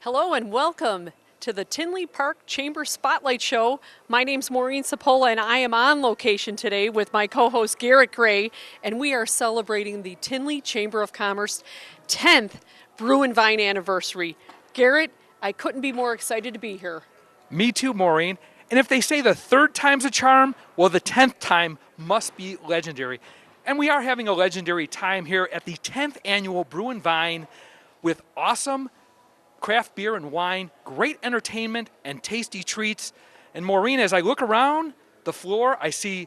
Hello and welcome to the Tinley Chamber Spotlight Show. My name's Maureen Sapola and I am on location today with my co-host Garrett Gray, and we are celebrating the Tinley Chamber of Commerce 10th Brew and Vine anniversary. Garrett, I couldn't be more excited to be here. Me too, Maureen. And if they say the third time's a charm, well, the 10th time must be legendary. And we are having a legendary time here at the 10th annual Brew and Vine with awesome craft beer and wine, great entertainment, and tasty treats. And Maureen, as I look around the floor, I see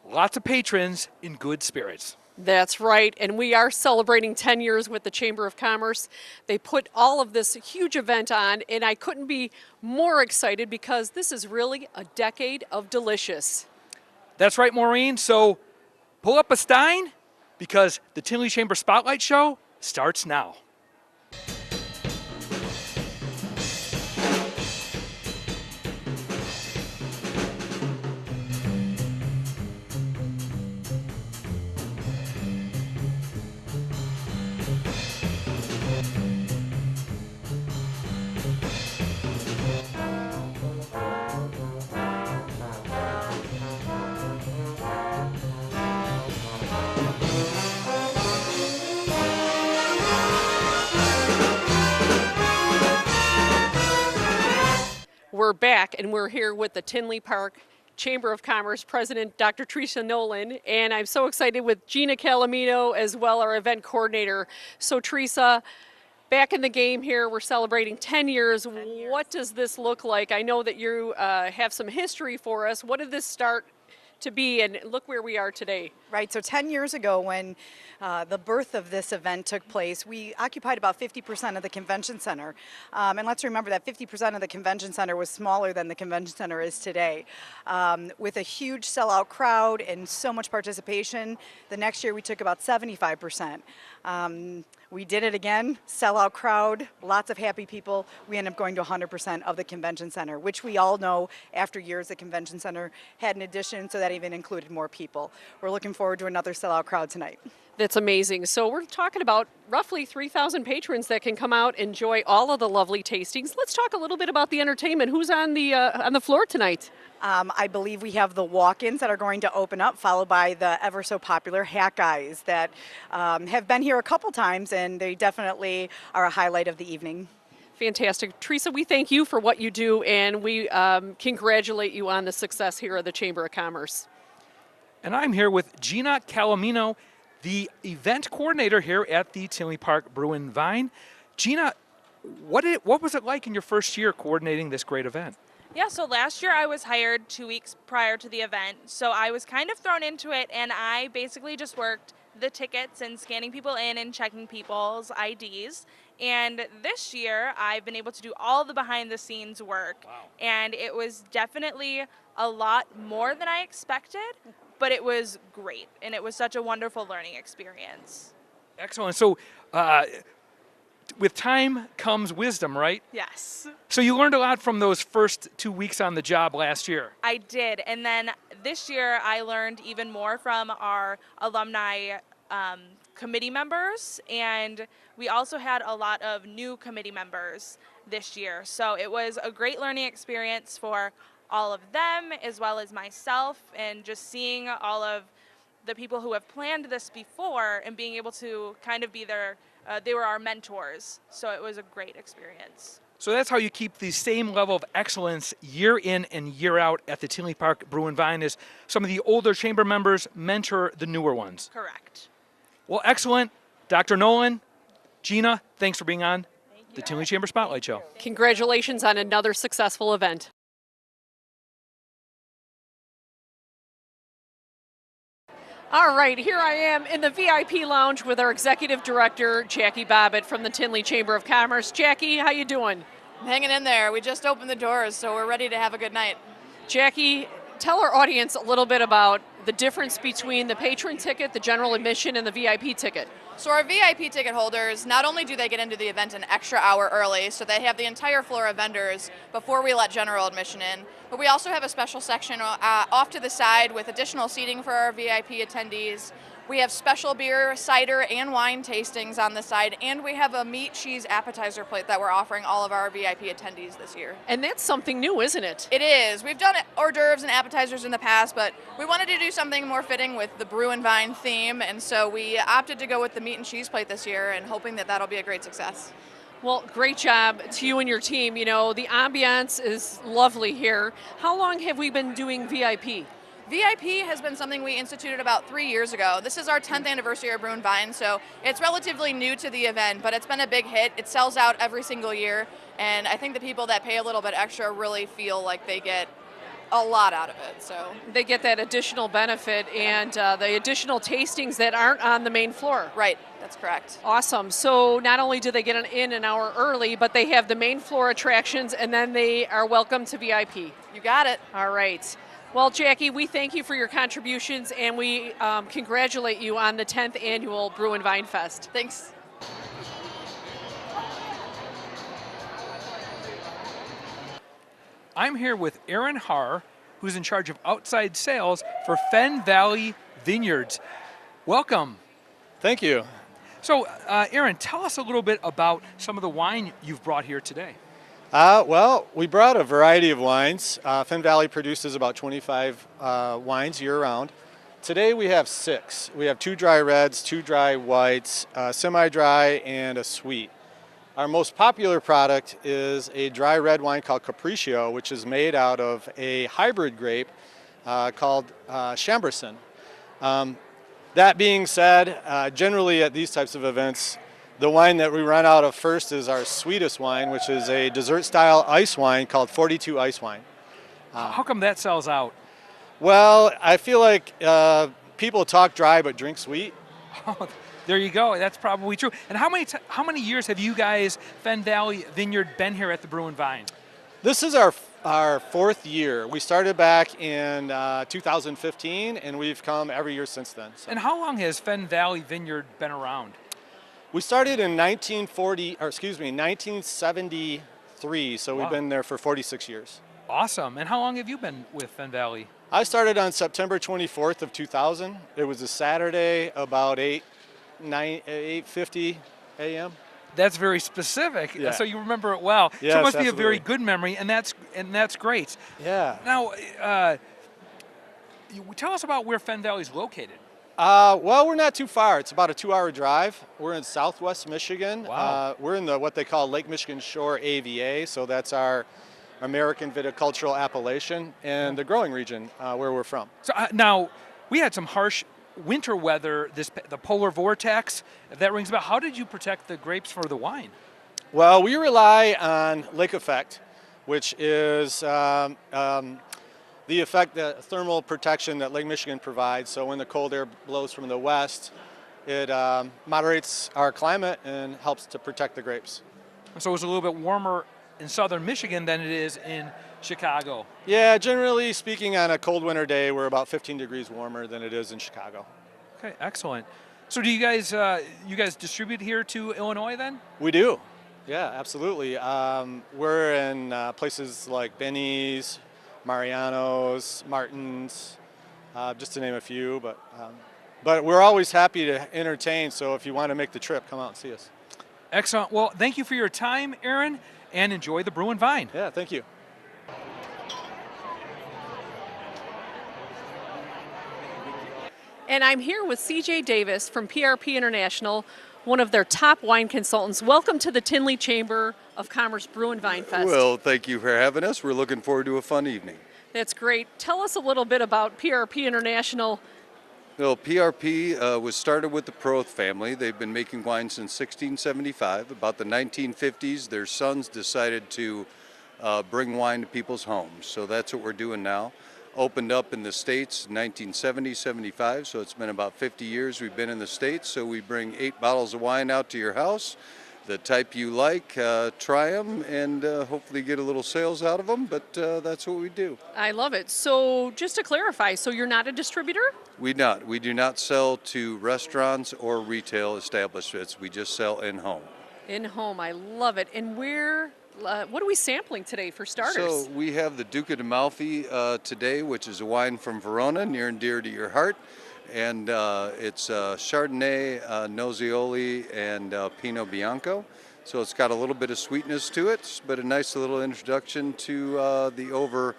lots of patrons in good spirits. That's right, and we are celebrating 10 years with the Chamber of Commerce. They put all of this huge event on, and I couldn't be more excited because this is really a decade of delicious. That's right, Maureen. So pull up a stein because the Tinley Chamber Spotlight Show starts now. We're back, and we're here with the Tinley Park Chamber of Commerce President, Dr. Teresa Nolan, and I'm so excited with Gina Calamino as well, our event coordinator. So Teresa, back in the game here, we're celebrating 10 years. What does this look like? I know that you have some history for us. What did this start to be, and look where we are today? Right, so 10 years ago when the birth of this event took place, we occupied about 50% of the convention center. And let's remember that 50% of the convention center was smaller than the convention center is today. With a huge sellout crowd and so much participation, the next year we took about 75%. We did it again, sellout crowd, lots of happy people. We ended up going to 100% of the convention center, which we all know after years the convention center had an addition, so that even included more people. We're looking forward to another sellout crowd tonight. That's amazing. So we're talking about roughly 3,000 patrons that can come out, enjoy all of the lovely tastings. Let's talk a little bit about the entertainment. Who's on the floor tonight? I believe we have the walk-ins that are going to open up, followed by the ever so popular hat guys that have been here a couple times, and they definitely are a highlight of the evening. Fantastic. Teresa, we thank you for what you do, and we congratulate you on the success here at the Chamber of Commerce. And I'm here with Gina Calamino, the event coordinator here at the Tinley Park Brew and Vine. Gina, what was it like in your first year coordinating this great event? Yeah, so last year I was hired 2 weeks prior to the event, so I was kind of thrown into it, and I basically just worked the tickets and scanning people in and checking people's IDs. And this year I've been able to do all the behind the scenes work. Wow. And it was definitely a lot more than I expected, but it was great, and it was such a wonderful learning experience. Excellent. So with time comes wisdom, right? Yes. So you learned a lot from those first 2 weeks on the job last year. I did, and then this year I learned even more from our alumni committee members, and we also had a lot of new committee members this year. So it was a great learning experience for all of them as well as myself, and just seeing all of the people who have planned this before and being able to kind of be they were our mentors. So it was a great experience. So that's how you keep the same level of excellence year in and year out at the Tinley Park Brew and Vine, is some of the older chamber members mentor the newer ones. Correct. Well, excellent. Dr. Nolan, Gina, thanks for being on the Tinley Chamber Spotlight Show. Congratulations on another successful event. All right, here I am in the VIP lounge with our executive director, Jackie Bobbitt from the Tinley Chamber of Commerce. Jackie, how you doing? I'm hanging in there. We just opened the doors, so we're ready to have a good night. Jackie, tell our audience a little bit about the difference between the patron ticket, the general admission, and the VIP ticket. So our VIP ticket holders, not only do they get into the event an extra hour early, so they have the entire floor of vendors before we let general admission in, but we also have a special section off to the side with additional seating for our VIP attendees. We have special beer, cider, and wine tastings on the side, and we have a meat cheese appetizer plate that we're offering all of our VIP attendees this year. And that's something new, isn't it? It is. We've done hors d'oeuvres and appetizers in the past, but we wanted to do something more fitting with the Brew and Vine theme, and so we opted to go with the meat and cheese plate this year, and hoping that that'll be a great success. Well, great job to you and your team. You know, the ambiance is lovely here. How long have we been doing VIP? VIP has been something we instituted about 3 years ago. This is our 10th anniversary of Brew and Vine, so it's relatively new to the event, but it's been a big hit. It sells out every single year, and I think the people that pay a little bit extra really feel like they get a lot out of it. So They get that additional benefit and the additional tastings that aren't on the main floor. right, that's correct. Awesome. So not only do they get in an hour early, but they have the main floor attractions, and then they are welcome to VIP. You got it. All right. Well, Jackie, we thank you for your contributions, and we congratulate you on the 10th annual Brew and Vine Fest. Thanks. I'm here with Aaron Haar, who's in charge of outside sales for Fen Valley Vineyards. Welcome. Thank you. So, Aaron, tell us a little bit about some of the wine you've brought here today. Well, we brought a variety of wines. Fen Valley produces about 25 wines year-round. Today we have 6. We have 2 dry reds, 2 dry whites, semi-dry, and a sweet. Our most popular product is a dry red wine called Capriccio, which is made out of a hybrid grape called Chamberson. That being said, generally at these types of events, the wine that we run out of first is our sweetest wine, which is a dessert-style ice wine called 42 Ice Wine. How come that sells out? Well, I feel like people talk dry but drink sweet. Oh, there you go. That's probably true. And how many years have you guys, Fen Valley Vineyard, been here at the Brew and Vine? This is our 4th year. We started back in 2015, and we've come every year since then. So. And how long has Fen Valley Vineyard been around? We started in 1973, so Wow. we've been there for 46 years. Awesome. And how long have you been with Fen Valley? I started on September 24th of 2000. It was a Saturday, about 8:50 a.m. That's very specific. Yeah. So you remember it well. So Yes, it must be a very absolutely. good memory, and that's great. Yeah. Now, tell us about where Fen Valley is located. Well, we're not too far. It's about a 2-hour drive. We're in Southwest Michigan. Wow. We're in what they call Lake Michigan Shore AVA, so that's our American viticultural appellation and the growing region where we're from. So now, we had some harsh winter weather, the polar vortex. If that rings a bell, how did you protect the grapes for the wine? Well, we rely on lake effect, which is the effect, the thermal protection that Lake Michigan provides. So when the cold air blows from the west, it moderates our climate and helps to protect the grapes. So it's a little bit warmer in southern Michigan than it is in Chicago. Yeah, generally speaking, on a cold winter day, we're about 15 degrees warmer than it is in Chicago. Okay, excellent. So do you guys distribute here to Illinois then? We do. Yeah, absolutely. We're in places like Benny's, Mariano's, Martin's, just to name a few. But we're always happy to entertain. So if you want to make the trip, come out and see us. Excellent. Well, thank you for your time, Aaron, and enjoy the Brew and Vine. Yeah, thank you. And I'm here with CJ Davis from PRP International, one of their top wine consultants. Welcome to the Tinley Chamber of Commerce Brew and Vine Fest. Well, thank you for having us. We're looking forward to a fun evening. That's great. Tell us a little bit about PRP International. Well, PRP was started with the Proth family. They've been making wine since 1675. About the 1950s, their sons decided to bring wine to people's homes. So that's what we're doing now. Opened up in the States in 1970, 75, so it's been about 50 years we've been in the States. So we bring 8 bottles of wine out to your house, the type you like, try them, and hopefully get a little sales out of them, but that's what we do. I love it. So just to clarify, so you're not a distributor? We do not sell to restaurants or retail establishments. We just sell in-home. In-home, I love it. And what are we sampling today for starters? So we have the Duca d'Amalfi today, which is a wine from Verona, near and dear to your heart. and it's Chardonnay, Nozioli, and Pinot Bianco. So it's got a little bit of sweetness to it, but a nice little introduction to the over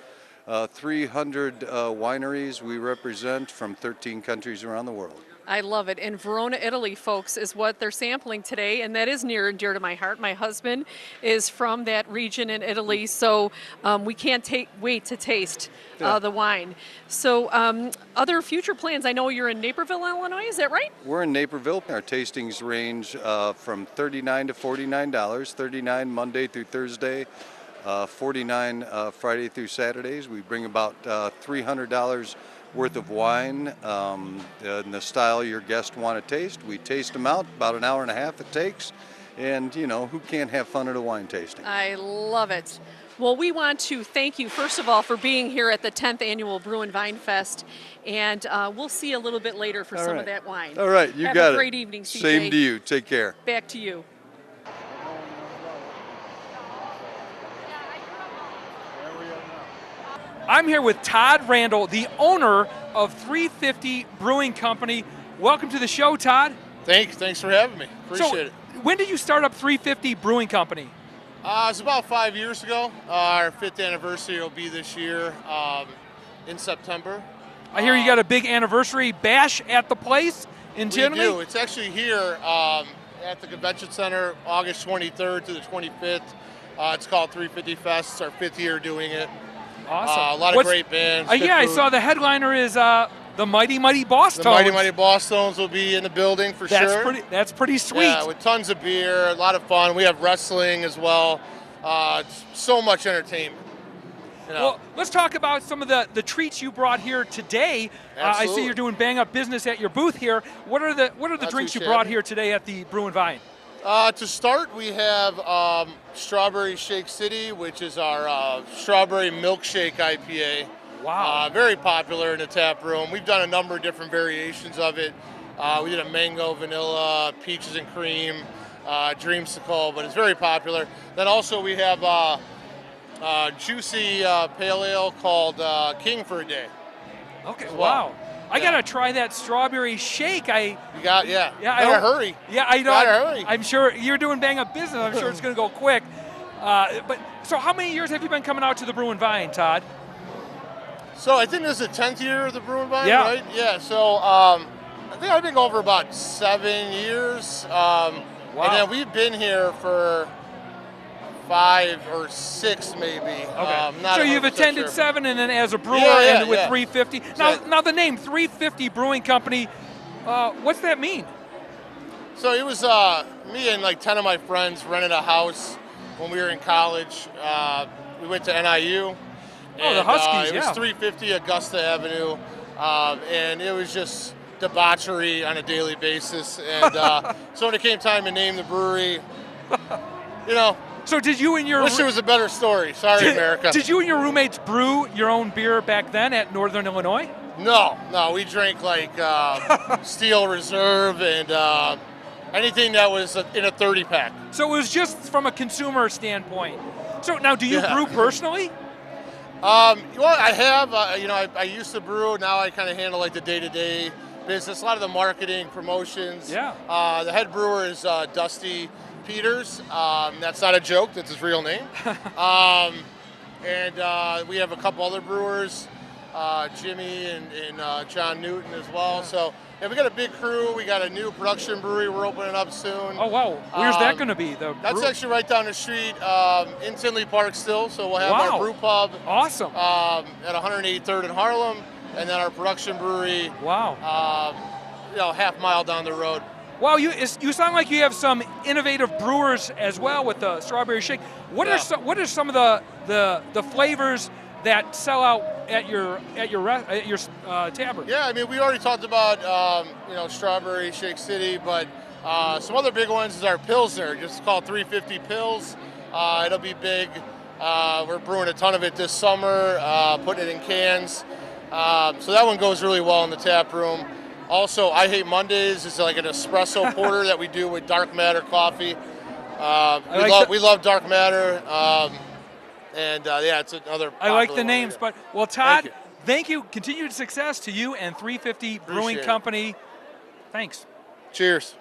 300 wineries we represent from 13 countries around the world. I love it. And Verona, Italy, folks, is what they're sampling today, and that is near and dear to my heart. My husband is from that region in Italy, so we can't wait to taste the wine. So other future plans, I know you're in Naperville, Illinois, is that right? We're in Naperville. Our tastings range from $39 to $49, $39 Monday through Thursday, $49 Friday through Saturdays. We bring about $300 worth of wine in the style your guests want to taste. We taste them out, about an hour and a half it takes, and you know, who can't have fun at a wine tasting? I love it. Well, we want to thank you, first of all, for being here at the 10th Annual Brew and Vine Fest, and we'll see you a little bit later for some of that wine. All right, you Have got a it. great evening, CJ. Same to you. Take care. Back to you. I'm here with Todd Randall, the owner of 350 Brewing Company. Welcome to the show, Todd. Thanks for having me. Appreciate it. When did you start up 350 Brewing Company? It's about 5 years ago. Our 5th anniversary will be this year in September. I hear you got a big anniversary bash at the place in Tinley? We do. It's actually here at the Convention Center, August 23rd to the 25th. It's called 350 Fest. It's our 5th year doing it. Awesome. A lot of great bands. Yeah, I food. saw the headliner is the Mighty Boss The Tones. Mighty Boss Tones will be in the building for sure. That's pretty sweet. Yeah, with tons of beer, a lot of fun. We have wrestling as well. It's so much entertainment. You know. Well, let's talk about some of the treats you brought here today. I see you're doing bang up business at your booth here. What are the drinks you brought here today at the Brew and Vine? To start, we have Strawberry Shake City, which is our strawberry milkshake IPA. Wow. Very popular in the tap room. We've done a number of different variations of it. We did a mango, vanilla, peaches and cream, dreamsicle, but it's very popular. Then also we have juicy pale ale called King for a Day. Okay, well. wow. I gotta try that strawberry shake. You got, yeah. I Gotta hurry. Yeah, I know. Gotta hurry. I'm sure you're doing bang up business. I'm sure it's gonna go quick. But so, how many years have you been coming out to the Brew and Vine, Todd? So I think this is the 10th year of the Brew and Vine, Yeah. right? Yeah. So I think I've been going for about 7 years. Wow. And then we've been here for 5 or 6 maybe. Okay. Not So you've 100% attended sure. 7, and then as a brewer, Yeah, and with yeah. 350. Now the name 350 Brewing Company. What's that mean? So it was me and like 10 of my friends rented a house when we were in college. We went to NIU. Oh, the Huskies, It was 350 Augusta Avenue, and it was just debauchery on a daily basis. And so when it came time to name the brewery, you know, So did you and your wish it was a better story. Sorry, America. Did you and your roommates brew your own beer back then at Northern Illinois? No, we drank like Steel Reserve and anything that was in a 30 pack. So it was just from a consumer standpoint. So now, do you Yeah. brew personally? Well, I have. I used to brew. Now I kind of handle like the day-to-day business. A lot of the marketing, promotions. Yeah. The head brewer is Dusty Peters. That's not a joke. That's his real name. And we have a couple other brewers, Jimmy and John Newton as well. So yeah, we got a big crew. We got a new production brewery we're opening up soon. Oh wow, where's that going to be? That's actually right down the street in Tinley Park still. So we'll have Wow. our brew pub Awesome. at 183rd in Harlem, and then our production brewery, Wow. half mile down the road. Wow, you sound like you have some innovative brewers as well with the strawberry shake. What are some of the flavors that sell out at your tavern? Yeah, I mean, we already talked about Strawberry Shake City, but some other big ones is our Pilsner, just called 350 Pils. It'll be big. We're brewing a ton of it this summer, putting it in cans. So that one goes really well in the tap room. Also, I Hate Mondays is like an espresso porter that we do with dark matter coffee. We love dark matter. It's another. I like popular the one. names, but Todd, Thank you. Continued success to you and 350 Brewing Appreciate it. Company. Thanks. Cheers.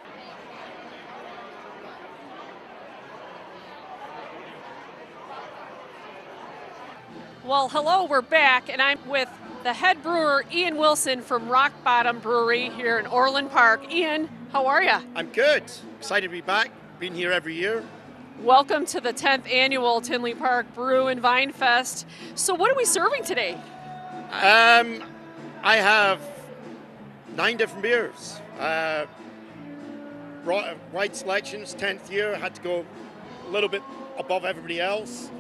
Well, hello, we're back, and I'm with the head brewer, Ian Wilson from Rock Bottom Brewery here in Orland Park. Ian, how are you? I'm good. Excited to be back. Been here every year. Welcome to the 10th annual Tinley Park Brew and Vine Fest. So what are we serving today? I have 9 different beers. Wide selections, 10th year. Had to go a little bit above everybody else.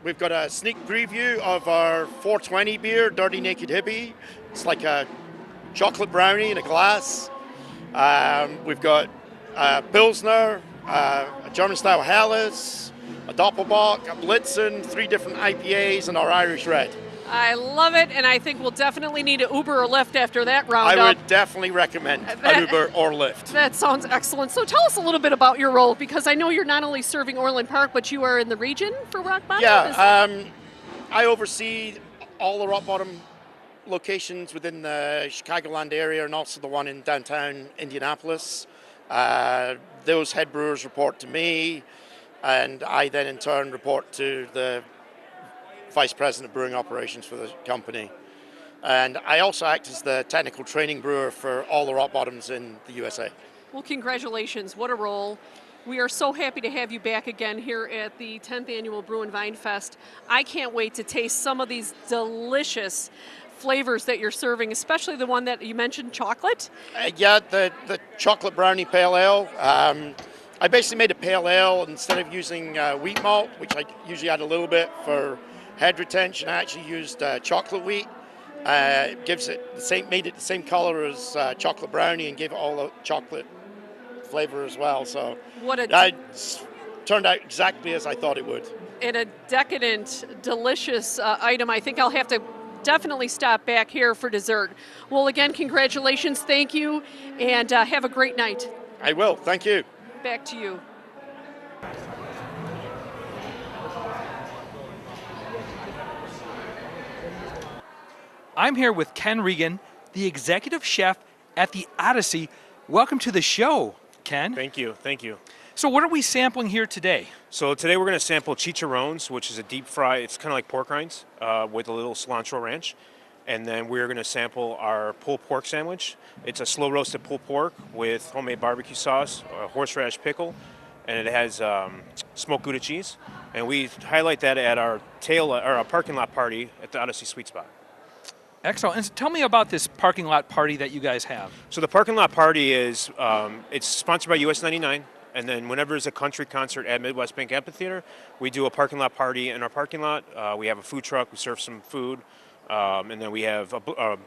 We've got a sneak preview of our 420 beer, Dirty Naked Hippie. It's like a chocolate brownie in a glass. We've got a Pilsner, a German-style Helles, a Doppelbock, a Blitzen, 3 different IPAs, and our Irish Red. I love it, and I think we'll definitely need an Uber or Lyft after that I roundup. would definitely recommend an Uber or Lyft. That sounds excellent. So tell us a little bit about your role, because I know you're not only serving Orland Park, but you are in the region for Rock Bottom. Yeah, I oversee all the Rock Bottom locations within the Chicagoland area and also the one in downtown Indianapolis. Those head brewers report to me, and I then in turn report to the Vice President of Brewing Operations for the company. And I also act as the technical training brewer for all the Rock Bottoms in the USA. Well, congratulations. What a role. We are so happy to have you back again here at the 10th Annual Brew and Vine Fest. I can't wait to taste some of these delicious flavors that you're serving, especially the one that you mentioned, chocolate. Yeah, the chocolate brownie pale ale. I basically made a pale ale instead of using wheat malt, which I usually add a little bit for head retention. I actually used chocolate wheat. It gives it made it the same color as chocolate brownie and gave it all the chocolate flavor as well. So it turned out exactly as I thought it would. And a decadent, delicious item. I think I'll have to definitely stop back here for dessert. Well, again, congratulations, thank you, and have a great night. I will, thank you. Back to you. I'm here with Ken Regan, the executive chef at the Odyssey. Welcome to the show, Ken. Thank you, thank you. So what are we sampling here today? So today we're going to sample chicharrones, which is a deep fry. It's kind of like pork rinds with a little cilantro ranch. And then we're going to sample our pulled pork sandwich. It's a slow roasted pulled pork with homemade barbecue sauce, a horseradish pickle, and it has smoked Gouda cheese. And we highlight that at our parking lot party at the Odyssey Sweet Spot. Excellent. And tell me about this parking lot party that you guys have. So the parking lot party is it's sponsored by US 99. And then whenever there's a country concert at Midwest Bank Amphitheater, we do a parking lot party in our parking lot. We have a food truck. We serve some food. And then we have a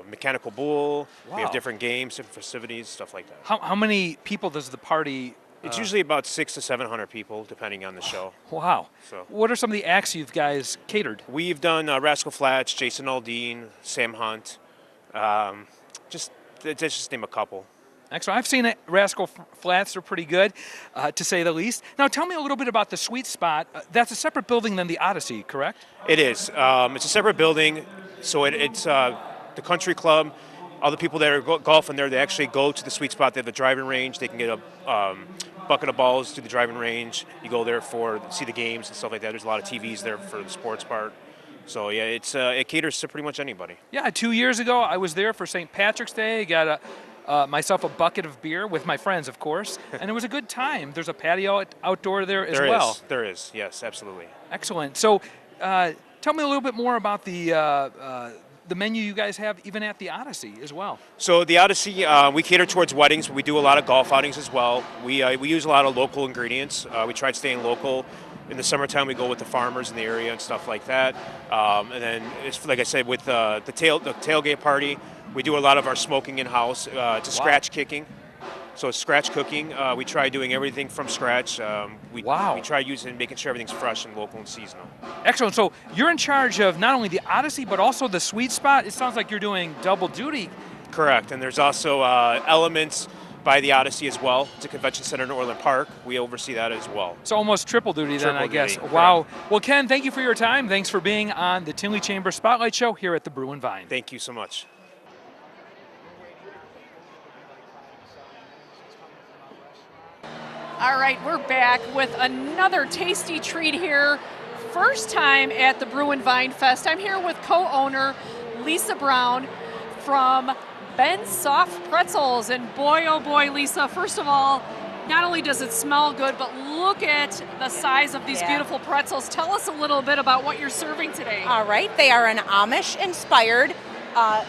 mechanical bull. Wow. We have different games, different festivities, stuff like that. How many people does the party? It's usually about 600 to 700 people, depending on the show. Wow. So what are some of the acts you guys catered? We've done Rascal Flatts, Jason Aldean, Sam Hunt. Just name a couple. Excellent. I've seen it. Rascal Flatts are pretty good, to say the least. Now, tell me a little bit about the Sweet Spot. That's a separate building than the Odyssey, correct? It is. It's a separate building, so it's the country club. All the people that are golfing there, they actually go to the Sweet Spot. They have a driving range. They can get a bucket of balls to the driving range. You go there see the games and stuff like that. There's a lot of TVs there for the sports part. So yeah, it caters to pretty much anybody. Yeah, 2 years ago I was there for St. Patrick's Day. Got myself a bucket of beer with my friends, of course, and it was a good time. There's a patio outdoor there as well. There is, yes, absolutely. Excellent. So tell me a little bit more about the menu you guys have even at the Odyssey as well. So the Odyssey, we cater towards weddings, but we do a lot of golf outings as well. We use a lot of local ingredients. We try staying local. In the summertime, we go with the farmers in the area and stuff like that. And then, like I said, with the tailgate party, we do a lot of our smoking in-house. It's a scratch kicking. So scratch cooking, we try doing everything from scratch. We try making sure everything's fresh and local and seasonal. Excellent. So you're in charge of not only the Odyssey, but also the Sweet Spot. It sounds like you're doing double duty. Correct. And there's also elements by the Odyssey as well. It's a convention center in Orland Park. We oversee that as well. It's almost triple duty then, I Triple guess. duty, Wow. Well, Ken, thank you for your time. Thanks for being on the Tinley Chamber Spotlight Show here at the Brew and Vine. Thank you so much. All right, we're back with another tasty treat here. First time at the Brew and Vine Fest. I'm here with co-owner Lisa Brown from Ben's Soft Pretzels. And boy, oh boy, Lisa, first of all, not only does it smell good, but look at the size of these beautiful pretzels. Tell us a little bit about what you're serving today. All right, they are an Amish-inspired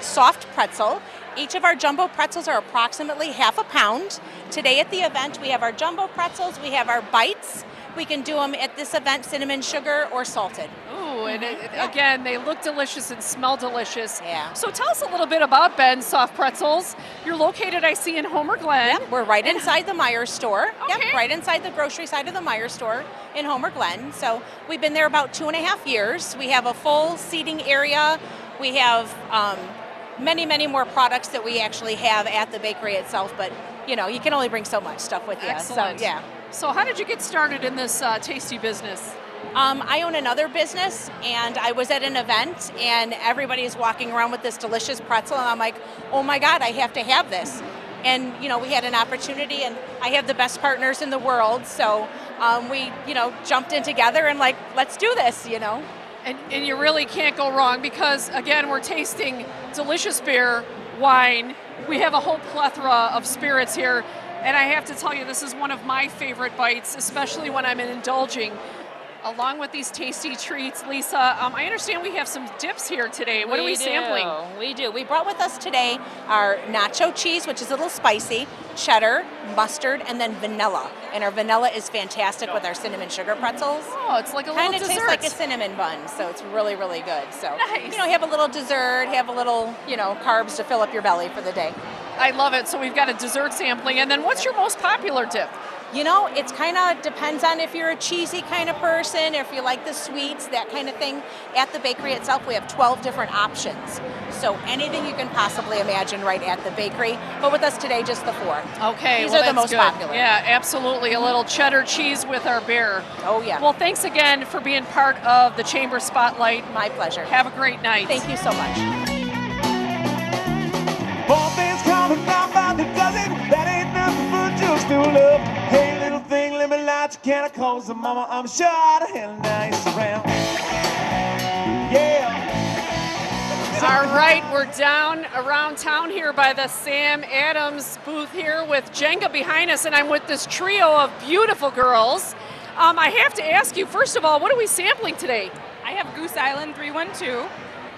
soft pretzel. Each of our jumbo pretzels are approximately half a pound. Today at the event, we have our jumbo pretzels, we have our bites. We can do them at this event, cinnamon sugar or salted. Ooh, and again, they look delicious and smell delicious. Yeah. So tell us a little bit about Ben's Soft Pretzels. You're located, I see, in Homer Glen. Yep, we're right inside the Meyer store. Okay. Yep, right inside the grocery side of the Meyer store in Homer Glen. So we've been there about 2.5 years. We have a full seating area. We have many, many more products that we actually have at the bakery itself, but you know, you can only bring so much stuff with you. Excellent. So, yeah. So how did you get started in this tasty business? I own another business, and I was at an event, and everybody's walking around with this delicious pretzel, and I'm like, oh my God, I have to have this. And, you know, we had an opportunity, and I have the best partners in the world, so we, you know, jumped in together and like, let's do this, you know. And you really can't go wrong because, again, we're tasting delicious beer, wine. We have a whole plethora of spirits here. And I have to tell you, this is one of my favorite bites, especially when I'm indulging. Along with these tasty treats, Lisa, I understand we have some dips here today. What are we sampling? We do. We brought with us today our nacho cheese, which is a little spicy, cheddar, mustard, and then vanilla. And our vanilla is fantastic with our cinnamon sugar pretzels. Oh, it's like a little dessert. Kind of tastes like a cinnamon bun, so it's really, really good. So, nice. you know, have a little dessert, have a little, you know, carbs to fill up your belly for the day. I love it. So we've got a dessert sampling. And then what's your most popular dip? You know, it's kind of depends on if you're a cheesy kind of person, if you like the sweets, that kind of thing. At the bakery itself, we have 12 different options. So anything you can possibly imagine right at the bakery. But with us today, just the 4. Okay, These well, are the that's most good. popular. Yeah, absolutely. A little cheddar cheese with our beer. Oh, yeah. Well, thanks again for being part of the Chamber Spotlight. My pleasure. Have a great night. Thank you so much. More things coming down by the dozen. That ain't nothing but just a love. Hey, little thing, let me light your can of coals. And mama, I'm sure the hell nice around. Yeah. All right, we're down around town here by the Sam Adams booth here with Jenga behind us, and I'm with this trio of beautiful girls. I have to ask you, first of all, what are we sampling today? I have Goose Island 312.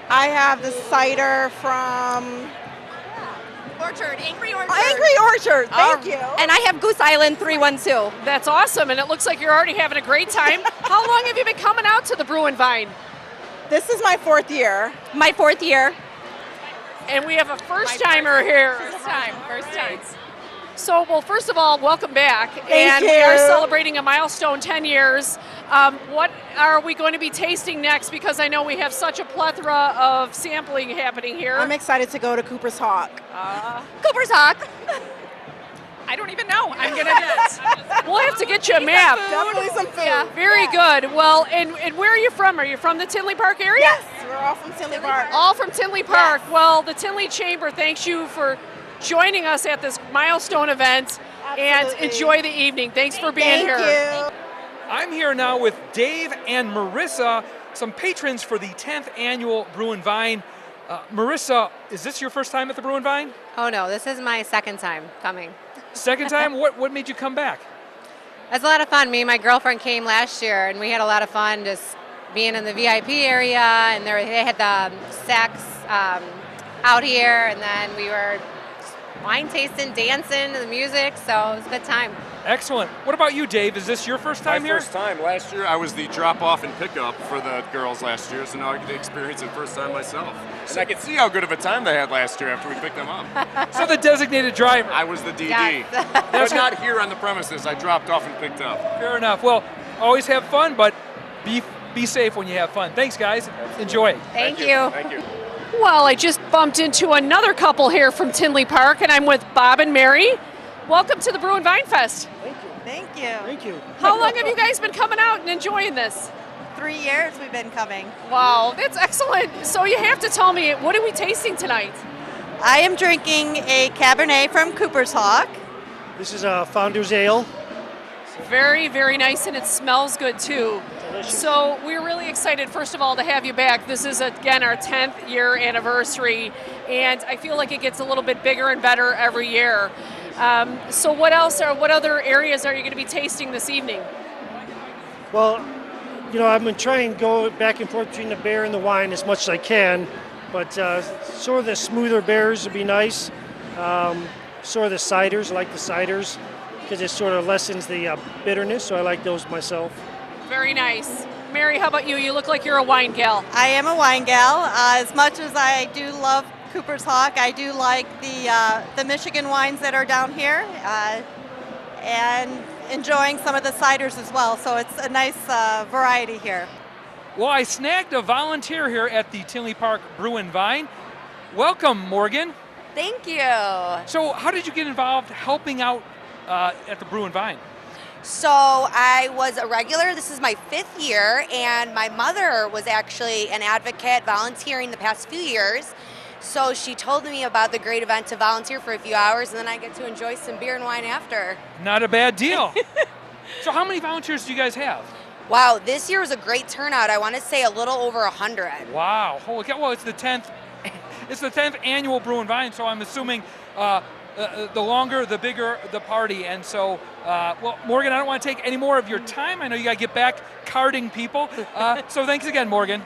I have the cider from Orchard, Angry Orchard. Angry Orchard. Thank you. And I have Goose Island 312. That's awesome, and it looks like you're already having a great time. How long have you been coming out to the Brew and Vine? This is my 4th year. My 4th year. And we have a first-timer here. First time. So, well, first of all, welcome back. Thank you. We are celebrating a milestone, 10 years. What are we going to be tasting next? Because I know we have such a plethora of sampling happening here. I'm excited to go to Cooper's Hawk. Cooper's Hawk. I don't even know. I'm going to get. We'll have to get you a map. Definitely some food. Yeah, very good. Well, and where are you from? Are you from the Tinley Park area? Yes, we're all from Tinley Park. All from Tinley Park. Yes. Well, the Tinley Chamber thanks you for joining us at this milestone event. And Absolutely. enjoy the evening. Thanks for being Thank here. you. I'm here now with Dave and Marissa, some patrons for the 10th annual Brew and Vine. Marissa, is this your first time at the Brew and Vine? Oh no, this is my second time coming. Second time? What made you come back? It's a lot of fun. Me and my girlfriend came last year, and we had a lot of fun just being in the VIP area, and they had the sex out here, and then we were wine tasting, dancing to the music, so it was a good time. Excellent. What about you, Dave? Is this your first time My here? first time. Last year I was the drop-off and pickup for the girls last year, so now I get to experience it first time myself. And I could see how good of a time they had last year after we picked them up. So the designated driver. I was the DD. Yes. But not here on the premises. I dropped off and picked up. Fair enough. Well, always have fun, but be safe when you have fun. Thanks, guys. Enjoy. Thank you. Thank you. Well, I just bumped into another couple here from Tinley Park, and I'm with Bob and Mary. welcome to the Brew and Vine Fest. Thank you. Thank you. How long have you guys been coming out and enjoying this? 3 years we've been coming. Wow, that's excellent. So you have to tell me, what are we tasting tonight? I am drinking a Cabernet from Cooper's Hawk. This is a Founder's Ale. Very, very nice, and it smells good too. Delicious. So we're really excited, first of all, to have you back. This is, again, our 10th year anniversary, and I feel like it gets a little bit bigger and better every year. So what other areas are you going to be tasting this evening? Well, you know, I've been trying to go back and forth between the beer and the wine as much as I can, but sort of the smoother beers would be nice. Sort of the ciders, I like the ciders, because it sort of lessens the bitterness, so I like those myself. Very nice. Mary, how about you? You look like you're a wine gal. I am a wine gal. As much as I do love Cooper's Hawk, I do like the Michigan wines that are down here, and enjoying some of the ciders as well. So it's a nice variety here. Well, I snagged a volunteer here at the Tinley Park Brew and Vine. Welcome, Morgan. Thank you. So how did you get involved helping out at the Brew and Vine? So I was a regular. This is my 5th year, and my mother was actually an advocate volunteering the past few years. So she told me about the great event to volunteer for a few hours, and then I get to enjoy some beer and wine after. Not a bad deal. So how many volunteers do you guys have? Wow, this year was a great turnout. I want to say a little over 100. Wow, holy cow. Well, it's the 10th. It's the 10th annual Brew and Vine, so I'm assuming the longer, the bigger the party. And so, well, Morgan, I don't want to take any more of your time. I know you got to get back carding people. So thanks again, Morgan.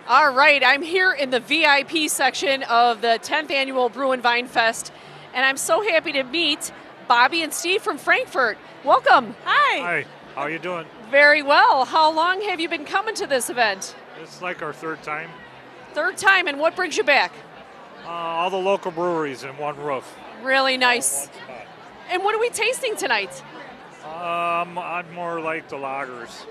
All right, I'm here in the VIP section of the 10th annual Brew and Vine Fest, and I'm so happy to meet Bobby and Steve from Frankfurt. Welcome. Hi. Hi, how are you doing? Very well. How long have you been coming to this event? It's like our 3rd time. 3rd time, and what brings you back? All the local breweries in one roof. Really nice. And what are we tasting tonight? I'd more like the lagers.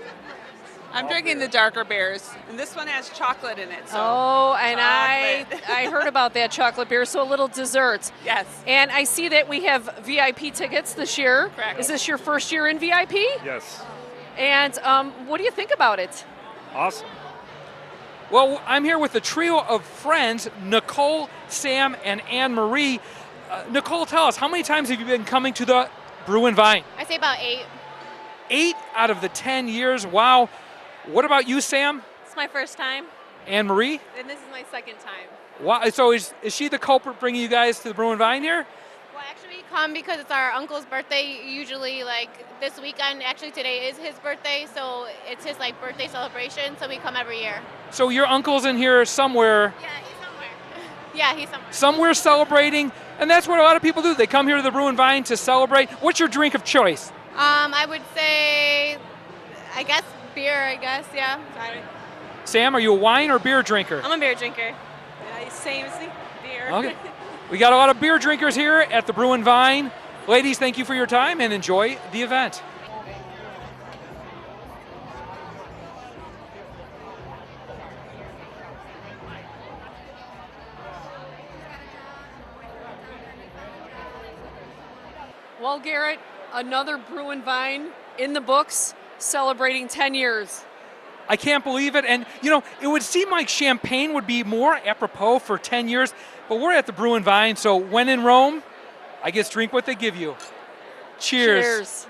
I'm drinking the darker beers, and this one has chocolate in it. So oh, and chocolate. I heard about that chocolate beer, so a little dessert. Yes. And I see that we have VIP tickets this year. Correct. Is this your first year in VIP? Yes. And what do you think about it? Awesome. Well, I'm here with a trio of friends, Nicole, Sam, and Anne-Marie. Nicole, tell us, how many times have you been coming to the Brew and Vine? I say about 8. 8 out of the 10 years. Wow. What about you, Sam? It's my first time. Anne-Marie? And this is my 2nd time. Wow. So is she the culprit bringing you guys to the Brew and Vine here? Well, actually, we come because it's our uncle's birthday. Usually, like this weekend, actually today is his birthday, so it's his like birthday celebration. So we come every year. So your uncle's in here somewhere. Yeah, he's somewhere. Yeah, he's somewhere. Somewhere celebrating, and that's what a lot of people do. They come here to the Brew and Vine to celebrate. What's your drink of choice? I would say, I guess beer. Yeah. Sorry. Sam, are you a wine or beer drinker? I'm a beer drinker. Yeah, same as the beer. Okay. We got a lot of beer drinkers here at the Brew and Vine. Ladies, thank you for your time and enjoy the event. Well, Garrett, another Brew and Vine in the books, celebrating 10 years. I can't believe it. And, you know, it would seem like champagne would be more apropos for 10 years, but we're at the Brew and Vine, so when in Rome, I guess drink what they give you. Cheers. Cheers.